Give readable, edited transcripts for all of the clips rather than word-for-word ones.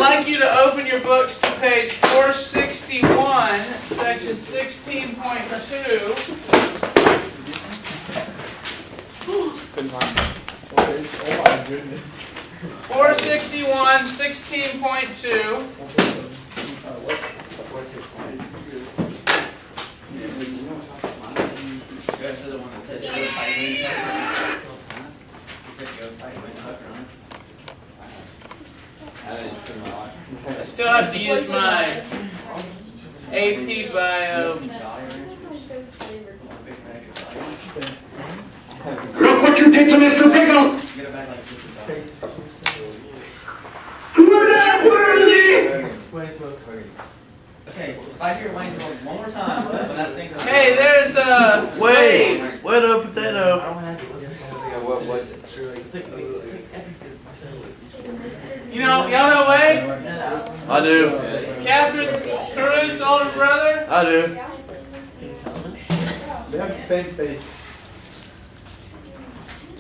like you to open your books to page 461, section 16.2. Couldn't find it. Oh my goodness. 461, 16.2. I still have to use my AP Bio. Look what you did to Mr. Pickle! You're not worthy! Okay, if I hear Wayne one more time, but that thing. Hey, there's Wait, wait a potato. What was it? You know, y'all know Wade? I do. Catherine Caruth's older brother? I do. They have the same face.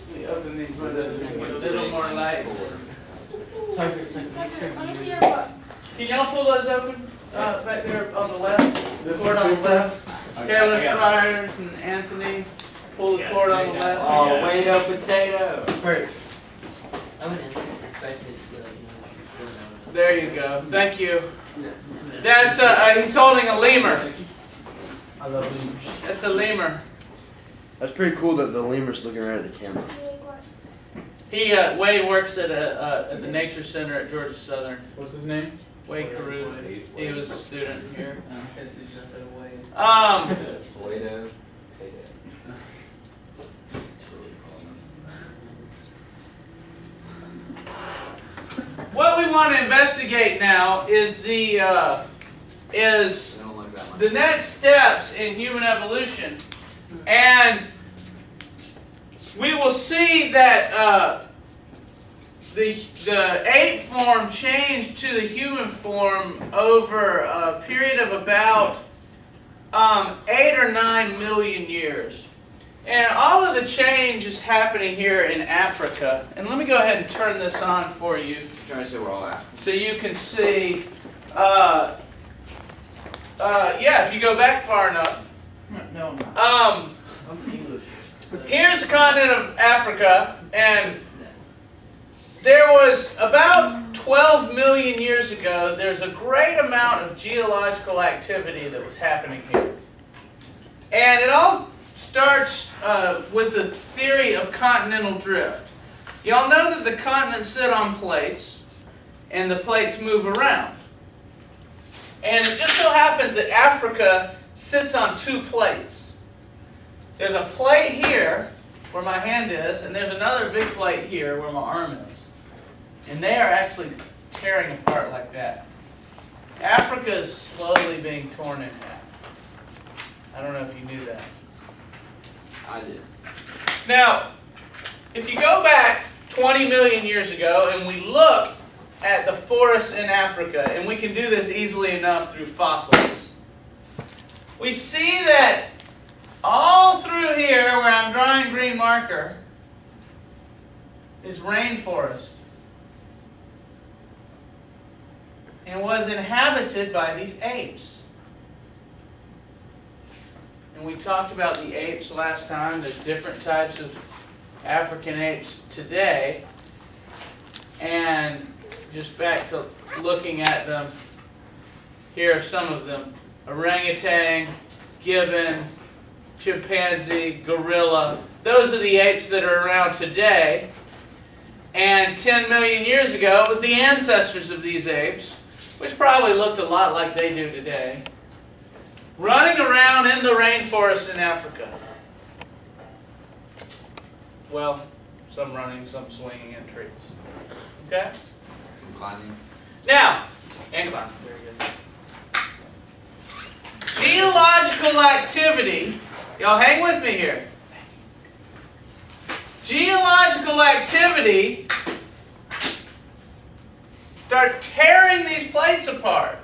Let me open these windows and get a little more light. Let me see your book. Can y'all pull those open back there on the left? The cord on the left. Taylor Spires and Anthony. Pull the cord on the left. Oh, wait a potato. There you go. Thank you. That's he's holding a lemur. I love lemurs. That's a lemur. That's pretty cool that the lemur's looking right at the camera. He Wade works at the Nature Center at Georgia Southern. What's his name? Wade Caruth. He was a student here. What we want to investigate now is the next steps in human evolution, and we will see that the ape form changed to the human form over a period of about 8 or 9 million years. And all of the change is happening here in Africa. And let me go ahead and turn this on for you. I'm trying to see where all at. So you can see, yeah, if you go back far enough. No, Here's the continent of Africa, and there was about 12 million years ago, there's a great amount of geological activity that was happening here. And it all starts with the theory of continental drift. Y'all know that the continents sit on plates, and the plates move around. And it just so happens that Africa sits on 2 plates. There's a plate here, where my hand is, and there's another big plate here, where my arm is. And they are actually tearing apart like that. Africa is slowly being torn in half. I don't know if you knew that. I did. Now, if you go back 20 million years ago and we look at the forests in Africa, and we can do this easily enough through fossils, we see that all through here, where I'm drawing green marker, is rainforest. And was inhabited by these apes. And we talked about the apes last time. There's different types of African apes today. And just back to looking at them, here are some of them. Orangutan, gibbon, chimpanzee, gorilla. Those are the apes that are around today. And 10 million years ago, it was the ancestors of these apes, which probably looked a lot like they do today, running around in the rainforest in Africa. Well, some running, some swinging in trees. Okay? Some climbing. Now, and climbing. Very good. Geological activity. Y'all hang with me here. Geological activity start tearing these plates apart.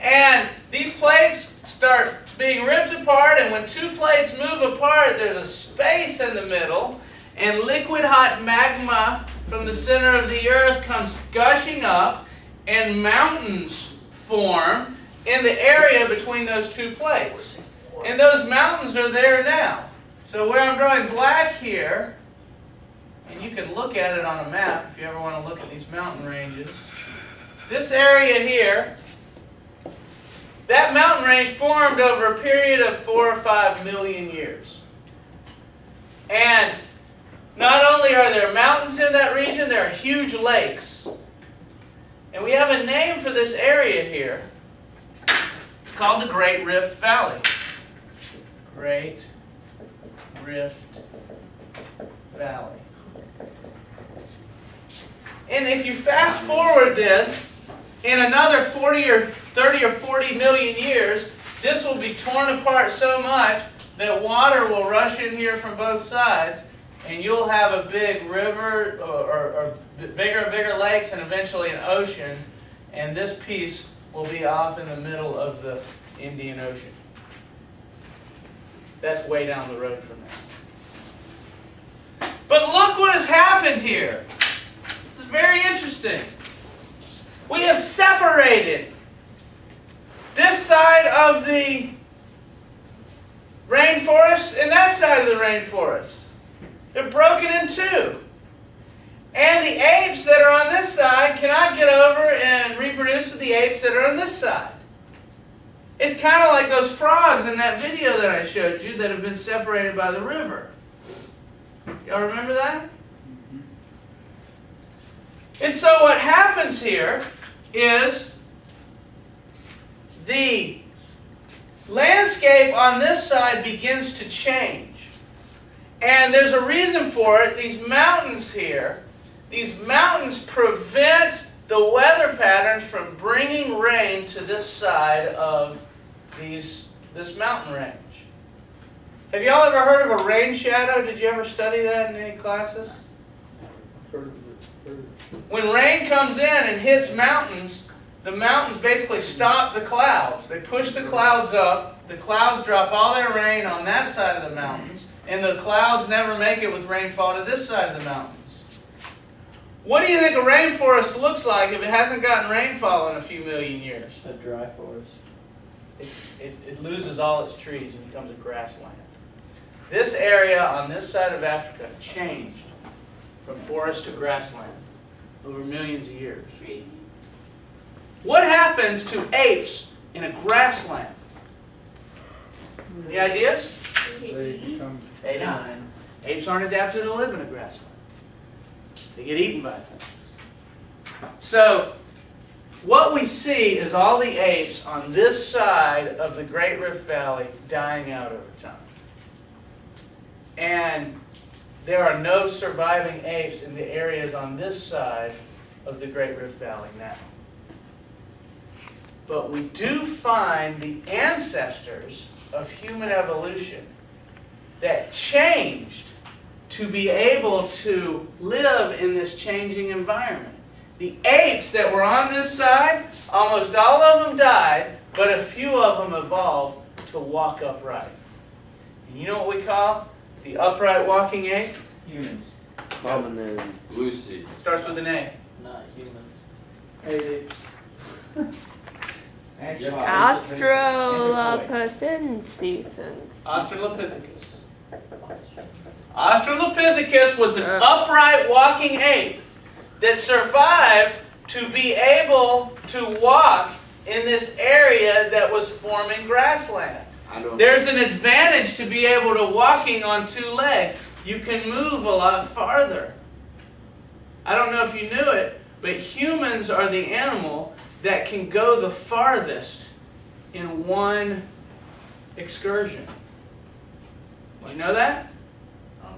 And these plates start being ripped apart, and when 2 plates move apart, there's a space in the middle, and liquid hot magma from the center of the earth comes gushing up, and mountains form in the area between those two plates. And those mountains are there now. So where I'm drawing black here, and you can look at it on a map if you ever want to look at these mountain ranges. This area here, that mountain range formed over a period of 4 or 5 million years. And not only are there mountains in that region, there are huge lakes. And we have a name for this area here. It's called the Great Rift Valley. Great Rift Valley. And if you fast forward this, in another 40 or 30 or 40 million years, this will be torn apart so much that water will rush in here from both sides, and you'll have a big river or bigger and bigger lakes and eventually an ocean, and this piece will be off in the middle of the Indian Ocean. That's way down the road from there. But look what has happened here. This is very interesting. We have separated this side of the rainforest and that side of the rainforest. They're broken in two. And the apes that are on this side cannot get over and reproduce with the apes that are on this side. It's kind of like those frogs in that video that I showed you that have been separated by the river. Y'all remember that? And so what happens here is the landscape on this side begins to change. And there's a reason for it. These mountains here, these mountains prevent the weather patterns from bringing rain to this side of this mountain range. Have y'all ever heard of a rain shadow? Did you ever study that in any classes? When rain comes in and hits mountains, the mountains basically stop the clouds. They push the clouds up, the clouds drop all their rain on that side of the mountains, and the clouds never make it with rainfall to this side of the mountains. What do you think a rainforest looks like if it hasn't gotten rainfall in a few million years? A dry forest. It loses all its trees and becomes a grassland. This area on this side of Africa changed from forest to grassland over millions of years. What happens to apes in a grassland? Any ideas? They die. Apes aren't adapted to live in a grassland. They get eaten by things. So, what we see is all the apes on this side of the Great Rift Valley dying out over time. And there are no surviving apes in the areas on this side of the Great Rift Valley now. But we do find the ancestors of human evolution that changed to be able to live in this changing environment. The apes that were on this side, almost all of them died, but a few of them evolved to walk upright. And you know what we call the upright walking ape? Humans. Hominin. Lucy. Starts with an A. Not humans. Apes. Australopithecus. Australopithecus. Australopithecus was an upright walking ape that survived to be able to walk in this area that was forming grassland. There's an advantage to be able to walking on two legs. You can move a lot farther. I don't know if you knew it, but humans are the animal that can go the farthest in one excursion. Did you know that?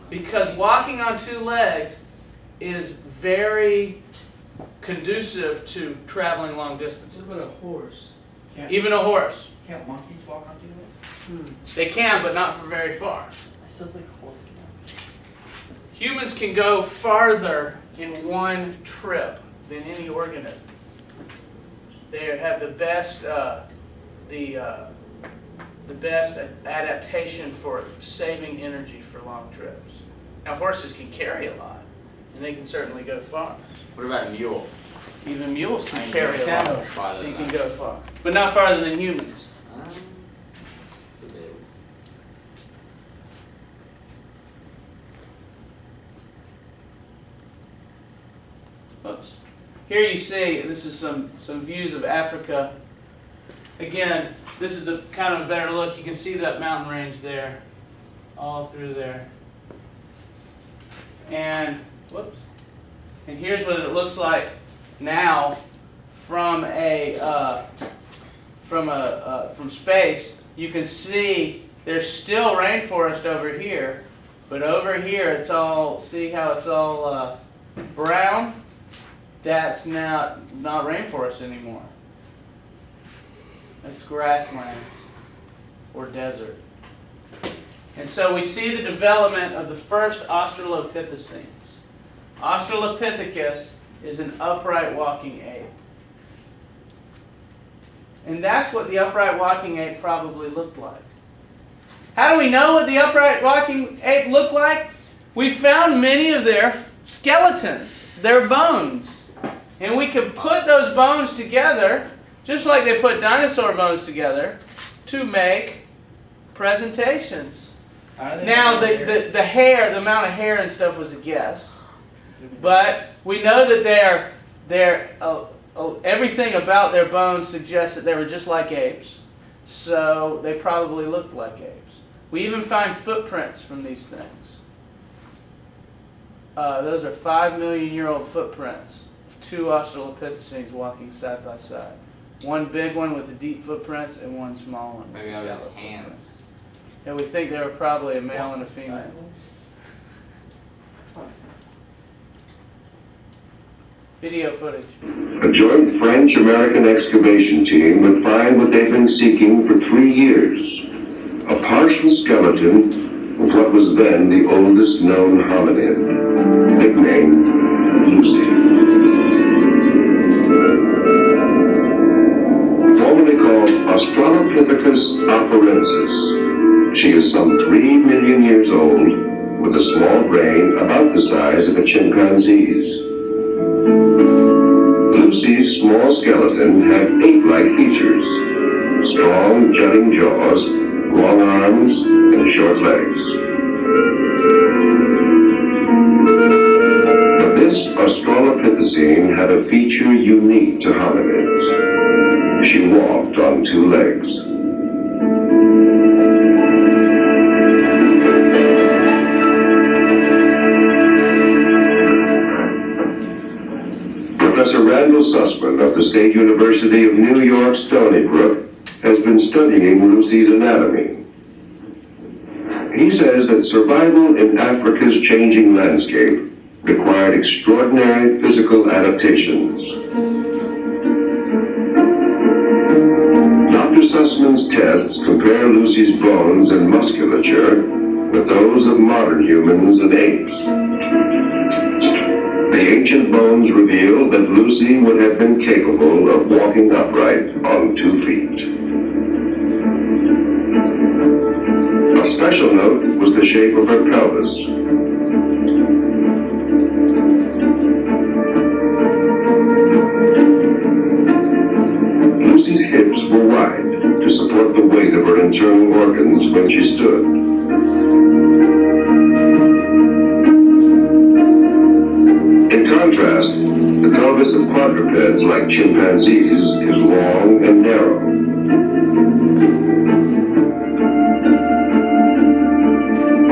Because walking on two legs is very conducive to traveling long distances. What about a horse? Even a horse. Can't monkeys walk on two legs? They can, but not for very far. I still think horse. Humans can go farther in one trip than any organism. They have the best adaptation for saving energy for long trips. Now horses can carry a lot, and they can certainly go far. What about a mule? Even mules can I carry a lot. know. Farther They than can that. go far. But not farther than humans. Oops. Here you see, this is some views of Africa. Again, this is a kind of a better look. You can see that mountain range there, all through there. And, whoops. And here's what it looks like now from from space. You can see there's still rainforest over here, but over here it's all, see how it's all brown? That's not rainforest anymore. It's grasslands or desert. And so we see the development of the first Australopithecines. Australopithecus is an upright walking ape. And that's what the upright walking ape probably looked like. How do we know what the upright walking ape looked like? We found many of their skeletons, their bones. And we can put those bones together, just like they put dinosaur bones together, to make presentations. Now, the hair, the amount of hair and stuff was a guess. But we know that everything about their bones suggests that they were just like apes. So they probably looked like apes. We even find footprints from these things. Those are 5-million-year-old footprints of two Australopithecines walking side by side. One big one with the deep footprints and one small one. Maybe that was his hands. And we think they were probably a male and a female. Video footage. A joint French-American excavation team would find what they've been seeking for 3 years. A partial skeleton of what was then the oldest known hominid, nicknamed Lucy. Formerly called Australopithecus afarensis, she is some 3 million years old, with a small brain about the size of a chimpanzee's. Lucy's small skeleton had ape-like features, strong jutting jaws, long arms, and short legs. But this Australopithecine had a feature unique to hominids. She walked on 2 legs. Professor Randall Sussman of the State University of New York, Stony Brook, has been studying Lucy's anatomy. He says that survival in Africa's changing landscape required extraordinary physical adaptations. Dr. Sussman's tests compare Lucy's bones and musculature with those of modern humans and apes. The ancient bones reveal that Lucy would have been capable of walking upright on 2 feet. Of special note was the shape of her pelvis. Lucy's hips were wide to support the weight of her internal organs when she stood. In contrast, the pelvis of quadrupeds like chimpanzees is long and narrow.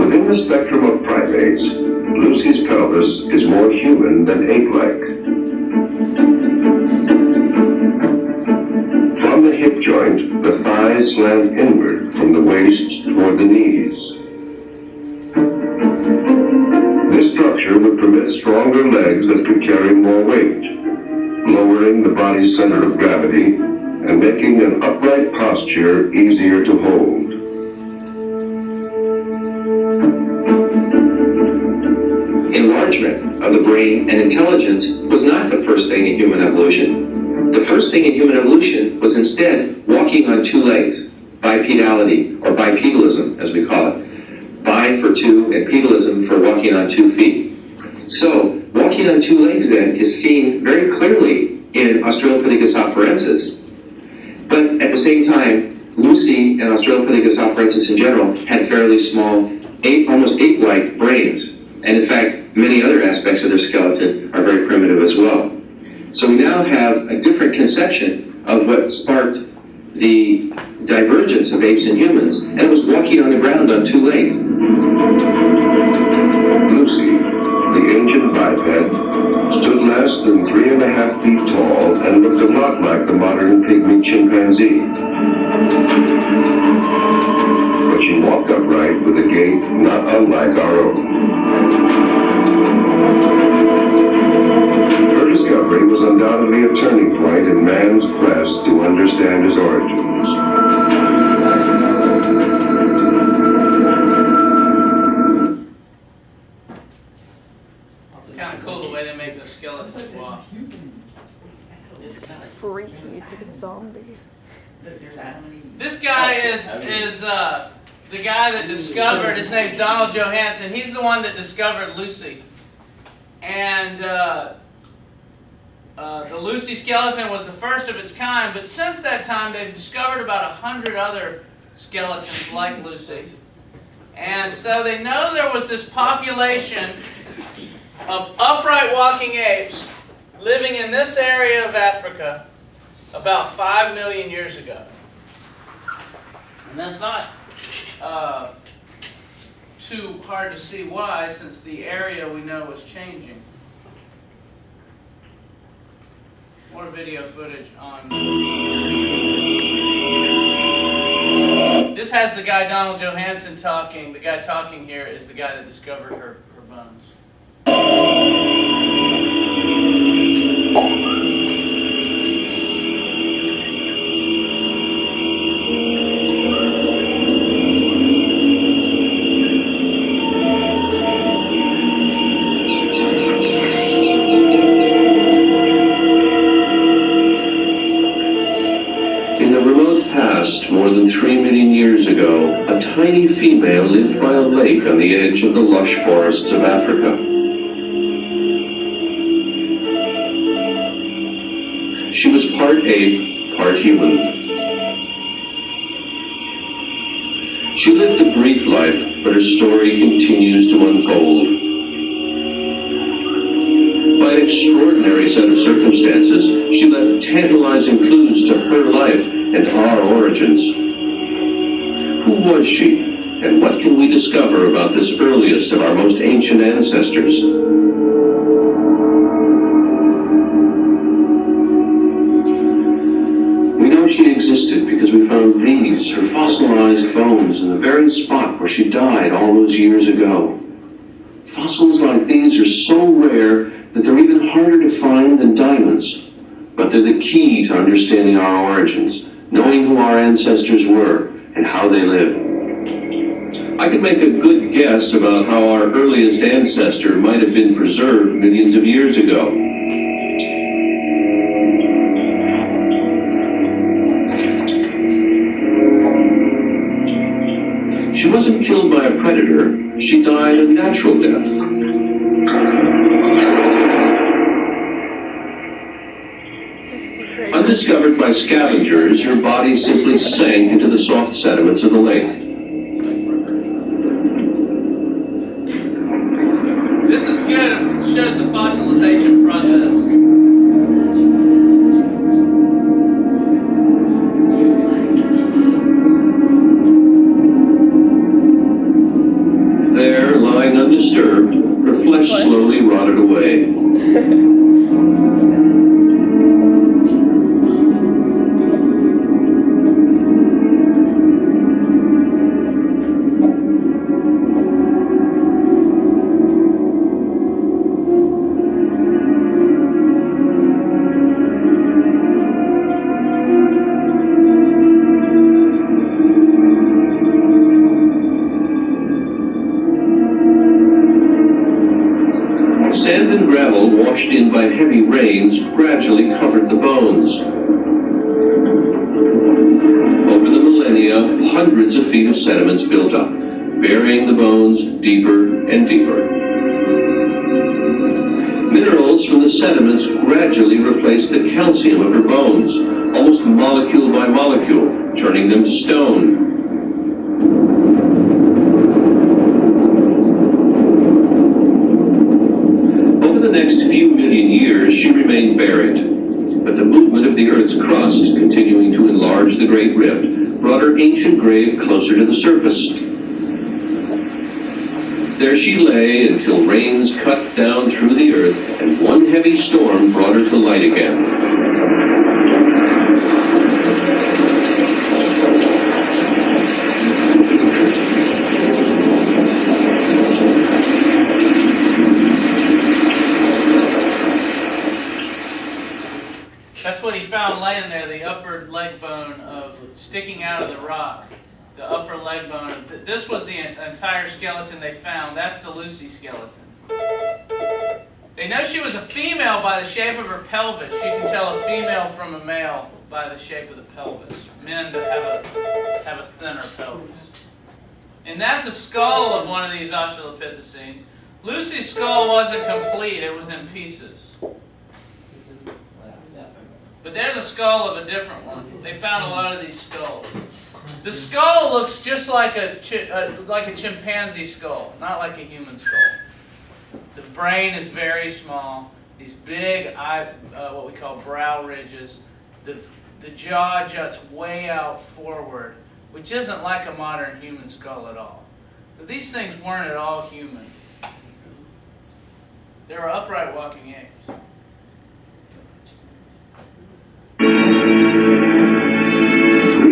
Within the spectrum of primates, Lucy's pelvis is more human than ape-like. From the hip joint, the thighs slant inward from the waist toward the knees. This structure would permit stronger legs that could carry more weight, lowering the body's center of gravity and making an upright posture easier to hold. Enlargement of the brain and intelligence was not the first thing in human evolution. The first thing in human evolution was instead walking on 2 legs, bipedality, or bipedalism as we call it. Bi for 2 and pedalism for walking on 2 feet. So, walking on two legs then is seen very clearly in Australopithecus afarensis. But at the same time, Lucy and Australopithecus afarensis in general had fairly small, almost ape-like brains. And in fact, many other aspects of their skeleton are very primitive as well. So we now have a different conception of what sparked the divergence of apes and humans, and it was walking on the ground on two legs. Lucy, the ancient biped, stood less than 3.5 feet tall and looked a lot like the modern pygmy chimpanzee. But she walked upright with a gait not unlike our own. Her discovery was undoubtedly a turning point in man's quest to understand his origins. It's kind of cool the way they make their skeletons walk. It's kind of freaky. It's like a zombie. This guy is the guy that discovered, his name's Donald Johanson. He's the one that discovered Lucy. And the Lucy skeleton was the first of its kind, but since that time they've discovered about 100 other skeletons like Lucy. And so they know there was this population of upright walking apes living in this area of Africa about 5 million years ago. And that's not too hard to see why, since the area we know is changing. More video footage on this has the guy Donald Johanson talking. The guy talking here is the guy that discovered her bones. More than 3 million years ago, a tiny female lived by a lake on the edge of the lush forests of Africa. She was part ape, part human. She lived a brief life, but her story continues to unfold. By an extraordinary set of circumstances, she left tantalizing clues to her life and our origins. Who was she, and what can we discover about this earliest of our most ancient ancestors? We know she existed because we found these, her fossilized bones, in the very spot where she died all those years ago. Fossils like these are so rare that they're even harder to find than diamonds, but they're the key to understanding our origins, knowing who our ancestors were and how they lived. I could make a good guess about how our earliest ancestor might have been preserved millions of years ago. She wasn't killed by a predator, she died a natural death. Undiscovered by scavengers, her body simply sank into the soft sediments of the lake. This is good. It shows the fossilization process. There, lying undisturbed, her flesh slowly rotted away. Sand and gravel washed in by heavy rains gradually covered the bones. Over the millennia, hundreds of feet of sediments built up, burying the bones deeper and deeper. sediments gradually replaced the calcium of her bones, almost molecule by molecule, turning them to stone. Over the next few million years, she remained buried, but the movement of the Earth's crust, continuing to enlarge the Great Rift, brought her ancient grave closer to the surface. There she lay until rains cut down through the earth, and one heavy storm brought her to light again. That's what he found laying there, the upper leg bone of sticking out of the rock. The upper leg bone. This was the entire skeleton they found. That's the Lucy skeleton. They know she was a female by the shape of her pelvis. You can tell a female from a male by the shape of the pelvis. Men that have a thinner pelvis. And that's a skull of one of these Australopithecines. Lucy's skull wasn't complete. It was in pieces. But there's a skull of a different one. They found a lot of these skulls. The skull looks just like a chimpanzee skull, not like a human skull. The brain is very small. These big, what we call brow ridges. The jaw juts way out forward, which isn't like a modern human skull at all. So these things weren't at all human. They were upright walking apes. 3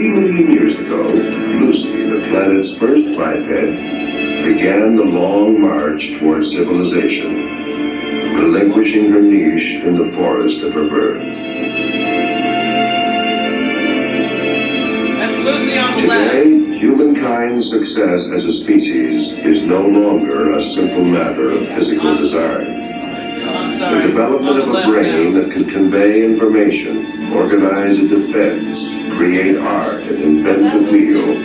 million years ago, Lucy, the planet's first biped, began the long march toward civilization, relinquishing her niche in the forest of her birth. That's Lucy on the left. Today, humankind's success as a species is no longer a simple matter of physical design. The development of a brain that can convey information, organize a defense, create art, and invent a wheel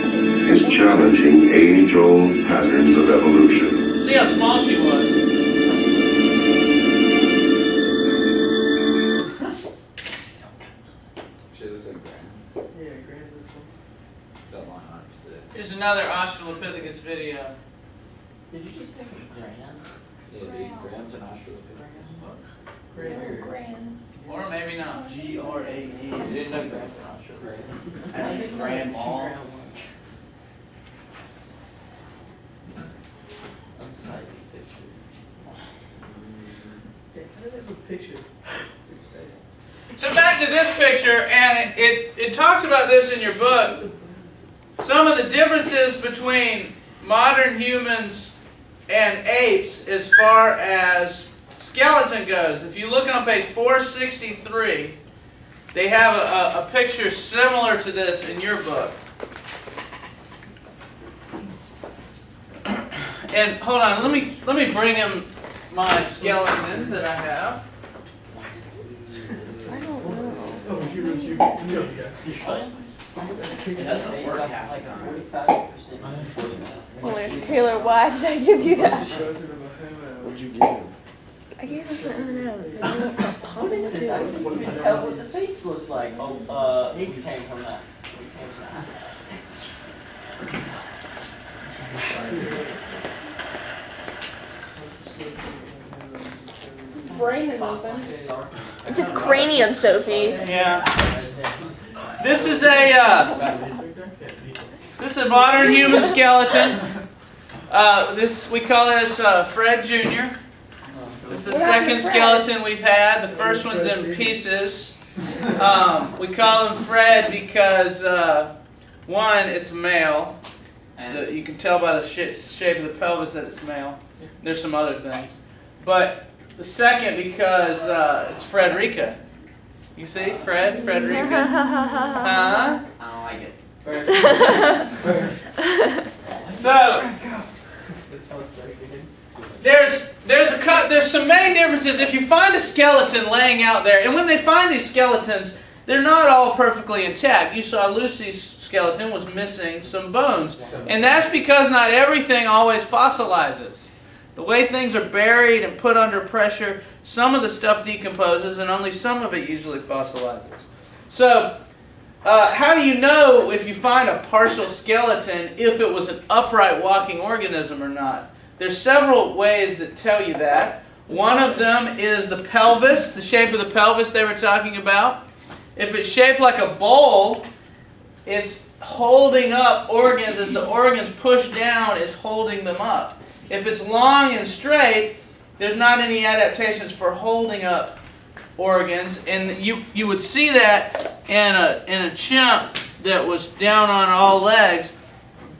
is challenging age-old patterns of evolution. See how small she was. She looks like Grant. Yeah, Grant looks like. Is that line art? Here's another Australopithecus video. Did you just say Grant? Yeah, the Graham's an Australopithecus. Grant. Or maybe not. G-R-A-N. You didn't know Graham's an Australopithecus. I think Grand Mall. Unsightly picture. Yeah, how did that have a picture? It's face. So back to this picture, and it talks about this in your book. Some of the differences between modern humans and apes as far as skeleton goes. If you look on page 463, they have a picture similar to this in your book. And hold on, let me bring him my skeleton that I have. Oh, you yeah. It doesn't work half like 45%. Well, Taylor, why did I give you that? What'd you give him? I gave him the What is this? I couldn't even tell what the face looked like. Oh, we came from that. We came from that. brain is open. It's just cranium, Sophie. Yeah. This is a modern human skeleton. We call this Fred Jr. This is the second skeleton we've had. The first one's in pieces. We call him Fred because one, it's male. You can tell by the shape of the pelvis that it's male. There's some other things, but the second because it's Frederica. You see, Frederica. Huh? I don't like it. So there's some main differences. If you find a skeleton laying out there, and when they find these skeletons, they're not all perfectly intact. You saw Lucy's skeleton was missing some bones, and that's because not everything always fossilizes. The way things are buried and put under pressure, some of the stuff decomposes and only some of it usually fossilizes. So, how do you know if you find a partial skeleton if it was an upright walking organism or not? There's several ways that tell you that. One of them is the pelvis, the shape of the pelvis they were talking about. If it's shaped like a bowl, it's holding up organs as the organs push down, it's holding them up. If it's long and straight, there's not any adaptations for holding up organs, and you would see that in a chimp that was down on all legs.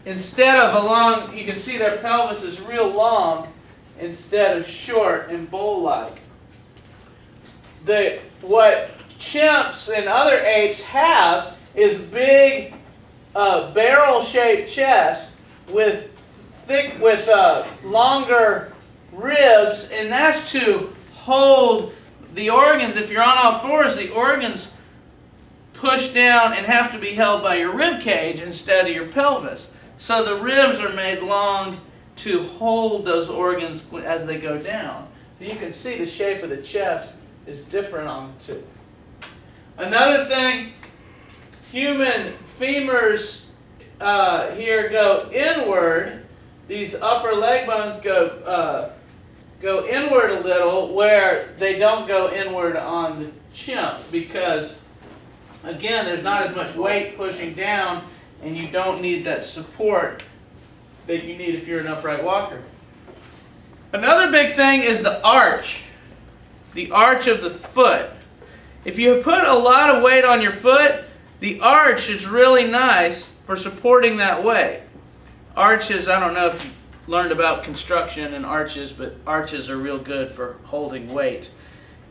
Instead of a long, you can see their pelvis is real long instead of short and bowl-like. What chimps and other apes have is big barrel-shaped chest with longer ribs, and that's to hold the organs. If you're on all fours, the organs push down and have to be held by your rib cage instead of your pelvis. So the ribs are made long to hold those organs as they go down. So you can see the shape of the chest is different on the two. Another thing, human femurs here go inward. These upper leg bones go inward a little, where they don't go inward on the chimp because, again, there's not as much weight pushing down, and you don't need that support that you need if you're an upright walker. Another big thing is the arch of the foot. If you put a lot of weight on your foot, the arch is really nice for supporting that weight. Arches, I don't know if you learned about construction and arches, but arches are real good for holding weight.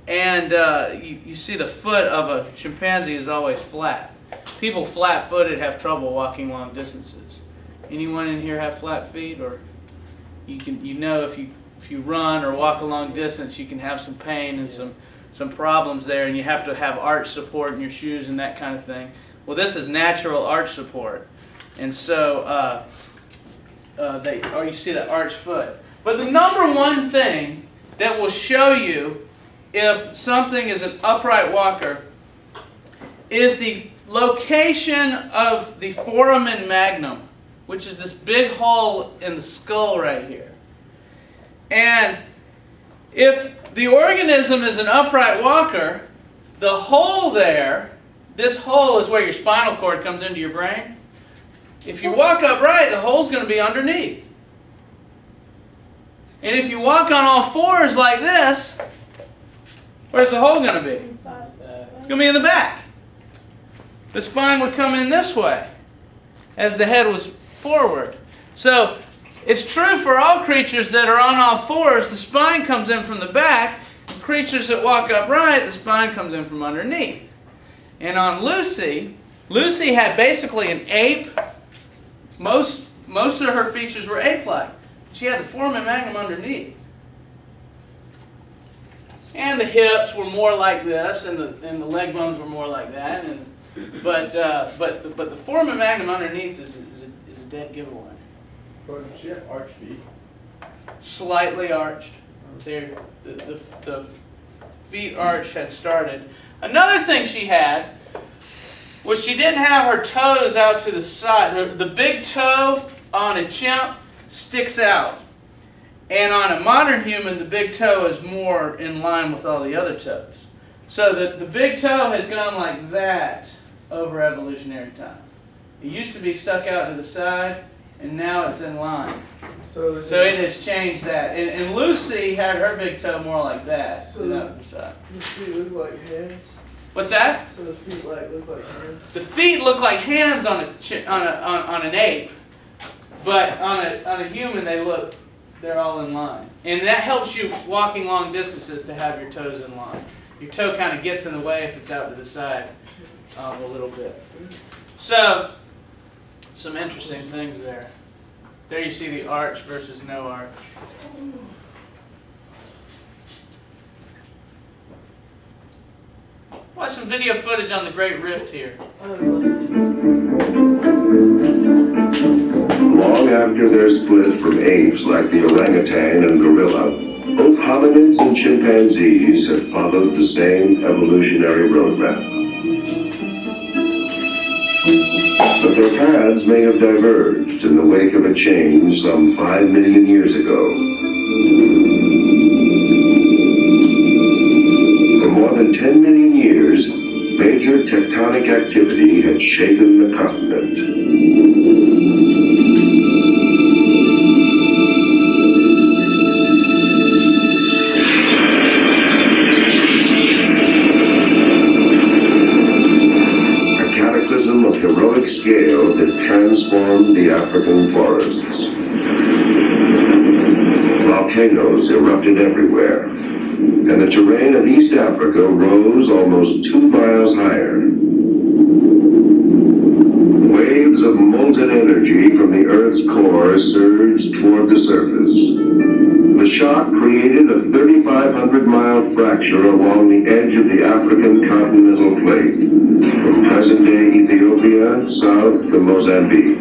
And you see the foot of a chimpanzee is always flat. People flat-footed have trouble walking long distances. Anyone in here have flat feet? Or you know if you run or walk a long distance, you can have some pain and some problems there, and you have to have arch support in your shoes and that kind of thing. Well, this is natural arch support, and so you see the arched foot. But the number one thing that will show you if something is an upright walker is the location of the foramen magnum, which is this big hole in the skull right here. And if the organism is an upright walker, the hole there, this hole is where your spinal cord comes into your brain. If you walk upright, the hole's going to be underneath. And if you walk on all fours like this, where's the hole going to be? It's going to be in the back. The spine would come in this way as the head was forward. So it's true for all creatures that are on all fours, the spine comes in from the back. Creatures that walk upright, the spine comes in from underneath. And on Lucy had basically an ape. Most of her features were ape-like. She had the foramen magnum underneath. And the hips were more like this, and the leg bones were more like that. But the foramen magnum underneath is a dead giveaway. But she had arched feet. Slightly arched. The feet arch had started. Another thing she had was she didn't have her toes out to the side. The big toe on a chimp sticks out. And on a modern human, the big toe is more in line with all the other toes. So the big toe has gone like that over evolutionary time. It used to be stuck out to the side, and now it's in line. So it has changed that. And Lucy had her big toe more like that, out to the side. The feet look like hands. What's that? So the feet look like hands. The feet look like hands on an ape, but on a human they're all in line. And that helps you walking long distances to have your toes in line. Your toe kind of gets in the way if it's out to the side a little bit. So, some interesting things there. There you see the arch versus no arch. Watch some video footage on the Great Rift here. long after their split from apes like the orangutan and gorilla, both hominids and chimpanzees have followed the same evolutionary roadmap. But their paths may have diverged in the wake of a change some 5 million years ago. For more than 10 million years, major tectonic activity had shaken the continent. Of heroic scale that transformed the African forests. Volcanoes erupted everywhere, and the terrain of East Africa rose almost 2 miles higher. Waves of molten energy from the Earth's core surged toward the surface. The shock created a 3,500-mile fracture along the edge of the African continental plate, from present-day Ethiopia south to Mozambique.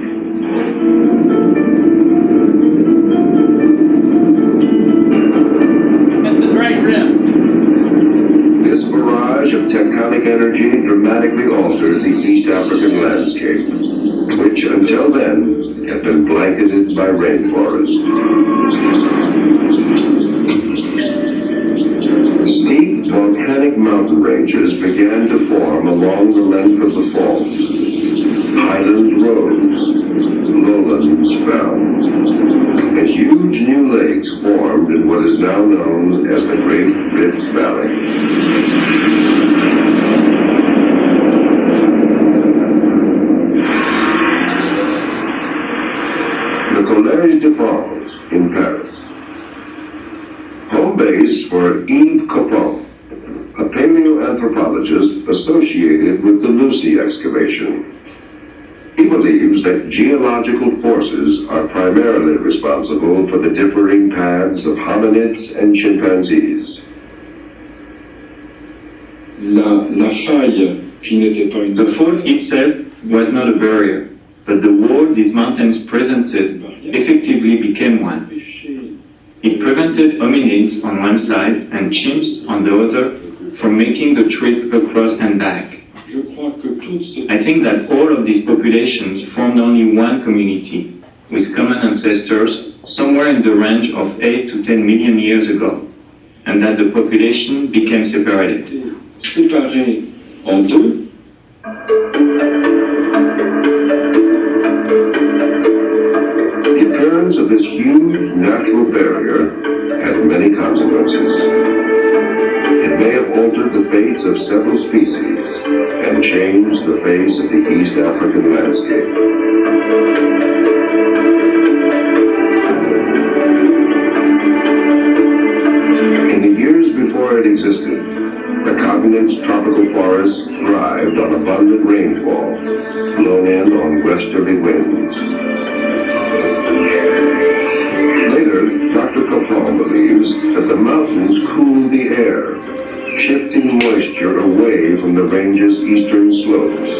That's the Great Rift. This barrage of tectonic energy dramatically altered the East African landscape, which until then had been blanketed by rainforest. Steep volcanic mountain ranges began to form along the length of the fault. Highlands rose, lowlands fell, and huge new lakes formed in what is now known as the Great Rift Valley. The Collège de France in Paris. Home base for Yves Coppon, a paleoanthropologist associated with the Lucy excavation. He believes that geological forces are primarily responsible for the differing paths of hominids and chimpanzees. The fault itself was not a barrier, but the wall these mountains presented effectively became one. It prevented hominids on one side and chimps on the other from making the trip across and back. I think that all of these populations formed only one community, with common ancestors somewhere in the range of 8 to 10 million years ago, and that the population became separated. The appearance of this huge natural barrier had many consequences. It may have altered the fates of several species and changed the face of the East African landscape. In the years before it existed, the continent's tropical forests thrived on abundant rainfall, blown in on westerly winds. Later, Dr. Coppon believes that the mountains cooled the air, shifting moisture away from the range's eastern slopes.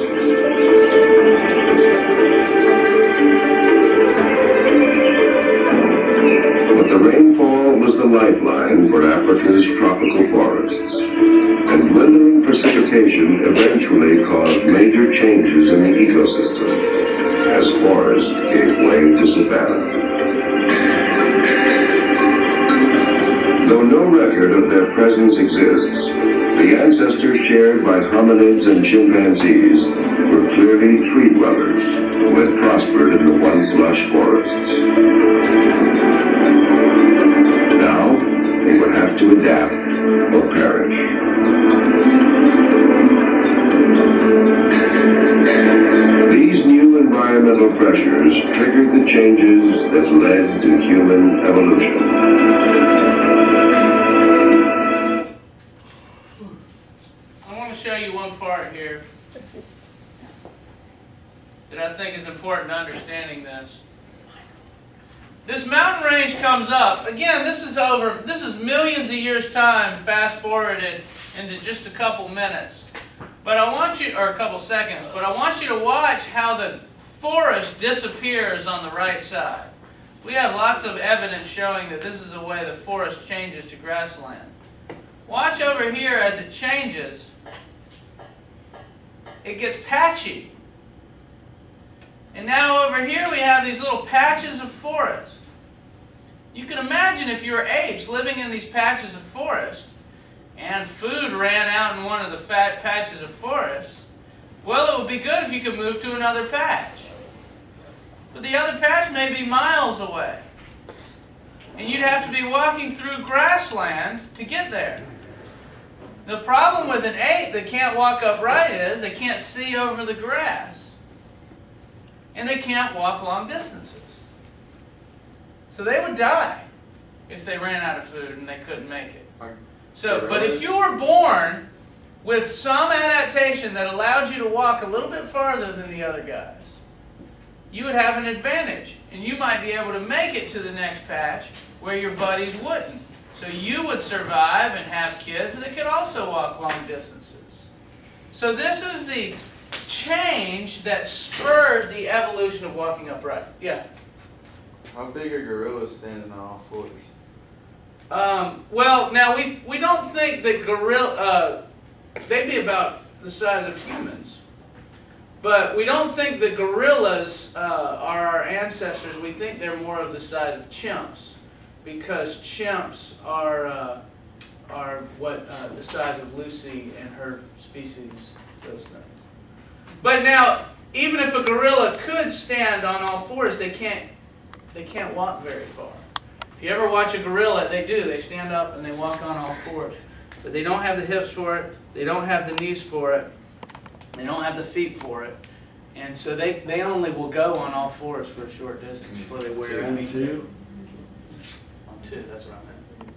But the rainfall was the lifeline for Africa's tropical forests, and dwindling precipitation eventually caused major changes in the ecosystem, as forests gave way to savanna. Though no record of their presence exists, the ancestors shared by hominids and chimpanzees were clearly tree dwellers who had prospered in the once lush forests. Now, they would have to adapt or perish. These new environmental pressures triggered the changes that led to human evolution. Show you one part here that I think is important to understanding this. This mountain range comes up. Again, this is millions of years time, fast forwarded into just a couple minutes. But I want you, or a couple seconds, but I want you to watch how the forest disappears on the right side. We have lots of evidence showing that this is the way the forest changes to grassland. Watch over here as it changes. It gets patchy. And now over here we have these little patches of forest. You can imagine if you were apes living in these patches of forest and food ran out in one of the fat patches of forest, well, it would be good if you could move to another patch. But the other patch may be miles away. And you'd have to be walking through grassland to get there. The problem with an ape that can't walk upright is they can't see over the grass. And they can't walk long distances. So they would die if they ran out of food and they couldn't make it. But if you were born with some adaptation that allowed you to walk a little bit farther than the other guys, you would have an advantage. And you might be able to make it to the next patch where your buddies wouldn't. So you would survive and have kids that could also walk long distances. So this is the change that spurred the evolution of walking upright. Yeah? How big are gorillas standing on all fours? Well, now we don't think that they'd be about the size of humans. But we don't think that gorillas are our ancestors. We think they're more of the size of chimps, because chimps are what the size of Lucy and her species, those things. But now, even if a gorilla could stand on all fours, they can't walk very far. If you ever watch a gorilla, they do. They stand up and they walk on all fours. But they don't have the hips for it. They don't have the knees for it. They don't have the feet for it. And so they only will go on all fours for a short distance before they wear out. On two, that's what I meant.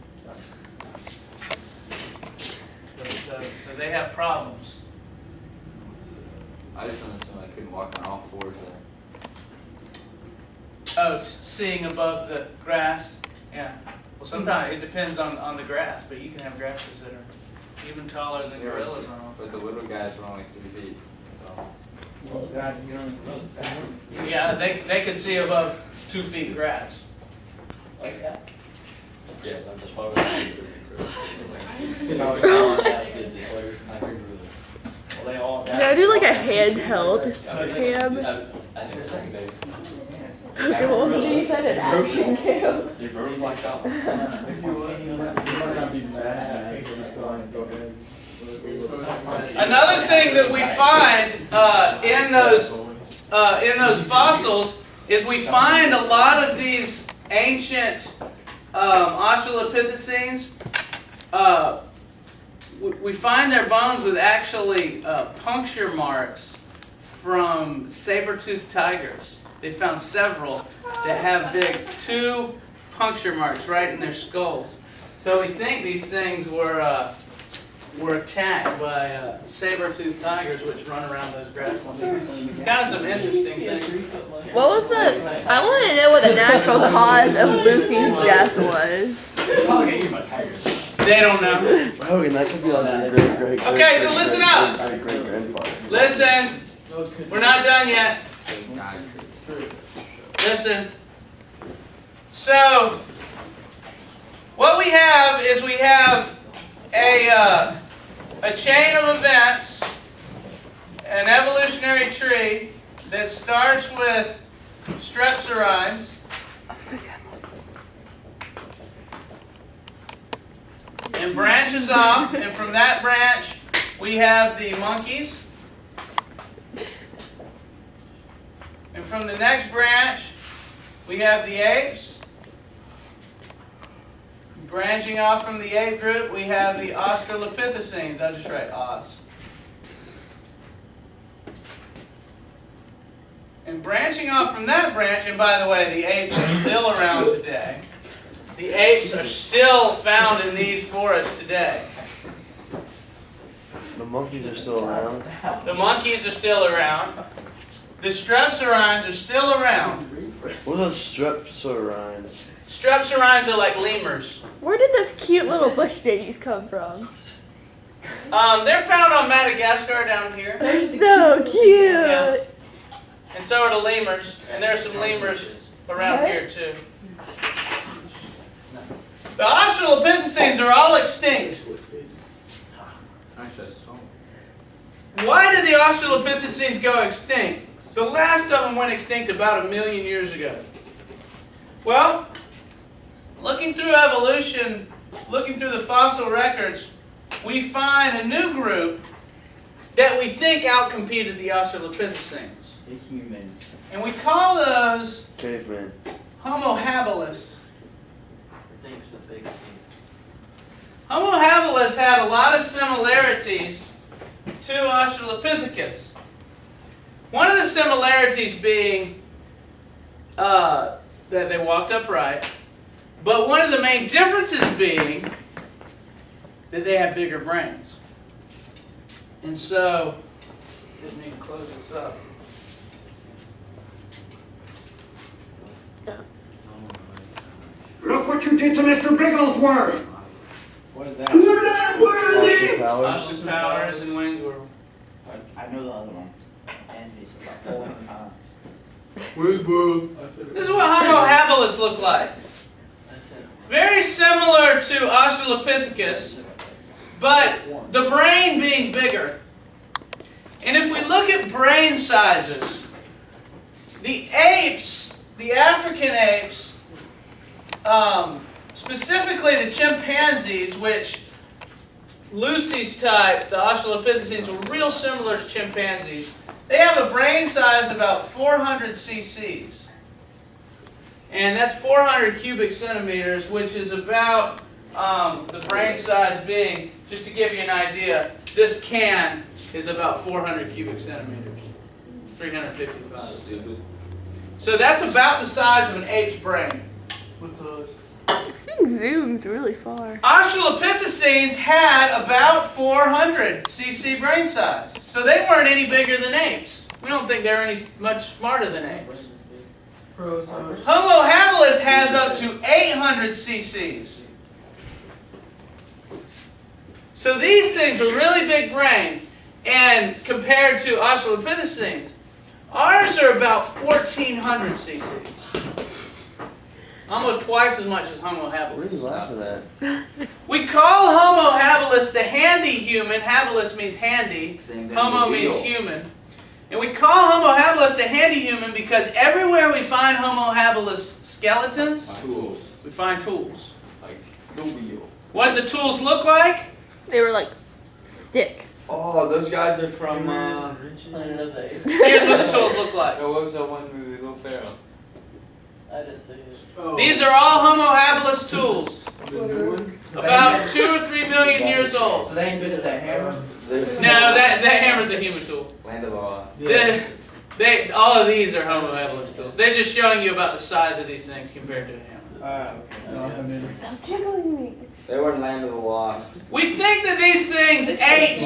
So they have problems. I just understood I couldn't walk on all fours there. Oh, it's seeing above the grass? Yeah. Well, sometimes it depends on the grass, but you can have grasses that are even taller than gorillas on all. But the little guys were only 3 feet. So. Well, guys, you can only Yeah, they could see above 2 feet grass. like that. Yeah, that's probably Can I do like a handheld cam? Okay, what was it you said? An action cam? Another thing that we find in those fossils is we find a lot of these ancient Australopithecines. We find their bones with actually puncture marks from saber-toothed tigers. They found several that have big 2 puncture marks right in their skulls. So we think these things were attacked by saber-toothed tigers, which run around those grasslands. It's kind of some interesting things. What was the? I want to know what the natural cause of Lucy's death was. They don't know. Hogan, that could be like a great. Okay, so listen up. Great-grandfather. Listen. We're not done yet. Listen. So, what we have is we have a chain of events, an evolutionary tree that starts with strepsirrhines, and branches off, and from that branch we have the monkeys, and from the next branch we have the apes. Branching off from the ape group, we have the Australopithecines. I'll just write Aus. And branching off from that branch, and by the way, the apes are still around today. The apes are still found in these forests today. The monkeys are still around. The monkeys are still around. The strepsirrhines are still around. What are those strepsirrhines? Strepsirrhines are like lemurs. Where did those cute little bush babies come from? They're found on Madagascar down here. They're so cute. Yeah. And so are the lemurs, and there are some lemurs around here too. The Australopithecines are all extinct. Why did the Australopithecines go extinct? The last of them went extinct about 1 million years ago. Well, looking through evolution, looking through the fossil records, we find a new group that we think outcompeted the Australopithecines. The humans. And we call those Caveman. Homo habilis. Homo habilis had a lot of similarities to Australopithecus. One of the similarities being that they walked upright, but one of the main differences being that they have bigger brains. And so, didn't need to close this up. Look what you did to Mr. Bigglesworth! What is that? You're not worthy! Austin Powers. Austin Powers and Wayne's World. I know the other one. And it's about 400 times. Where's Boo? This is what Homo habilis look like. Very similar to Australopithecus, but the brain being bigger. And if we look at brain sizes, the apes, the African apes, specifically the chimpanzees, which Lucy's type, the Australopithecines, were real similar to chimpanzees. They have a brain size about 400 cc's. And that's 400 cubic centimeters, which is about the brain size being, just to give you an idea, this can is about 400 cubic centimeters. It's 355. So that's about the size of an ape's brain. What's those? This thing zooms really far. Australopithecines had about 400 cc brain size. So they weren't any bigger than apes. We don't think they're any much smarter than apes. Homo habilis has up to 800 cc's. So these things were really big brain, and compared to Australopithecines, ours are about 1400 cc's. Almost twice as much as Homo What are you habilis. laughing at? We call Homo habilis the handy human. Habilis means handy. Homo means human. And we call Homo habilis the handy human because everywhere we find Homo habilis skeletons, we find tools. The wheel. What did the tools look like? They were like sticks. Oh, those guys are from, Planet of the Apes. Here's what the tools look like. what was that one movie, Little Pharaoh? I didn't see it. These are all Homo habilis tools. About 2 or 3 million years old. So they invented that hammer? No, that hammer's a human tool. Land of the Lost. All of these are Homo habilis tools. They're just showing you about the size of these things compared to a hammer. Okay. Stop jiggling me. They were in Land of the Lost. We think that these things ate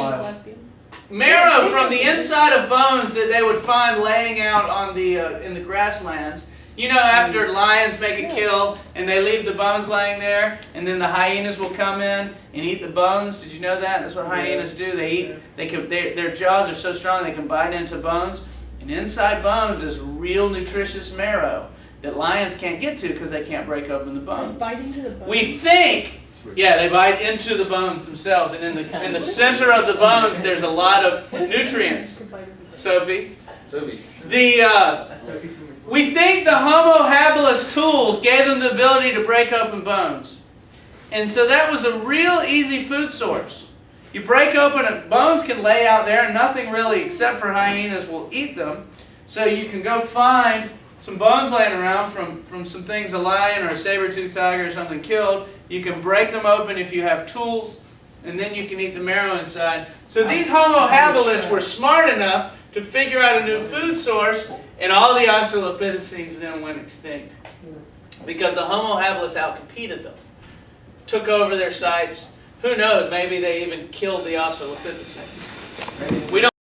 marrow from the inside of bones that they would find laying out on the in the grasslands. You know, after lions make a kill and they leave the bones laying there, and then the hyenas will come in and eat the bones. Did you know that? That's what hyenas do. They eat. Their jaws are so strong they can bite into bones. And inside bones is real nutritious marrow that lions can't get to because they can't break open the bones. Bite into the bone. We think, yeah, they bite into the bones themselves, and in the center of the bones there's a lot of nutrients. Sophie, we think the Homo habilis tools gave them the ability to break open bones, and so that was a real easy food source. You break open bones can lay out there, and nothing really except for hyenas will eat them. So you can go find some bones laying around from some things a lion or a saber-toothed tiger or something killed. You can break them open if you have tools, and then you can eat the marrow inside. So these Homo habilis were smart enough to figure out a new food source, and all the Australopithecines then went extinct because the Homo habilis outcompeted them, took over their sites. Who knows? Maybe they even killed the Australopithecines. We don't.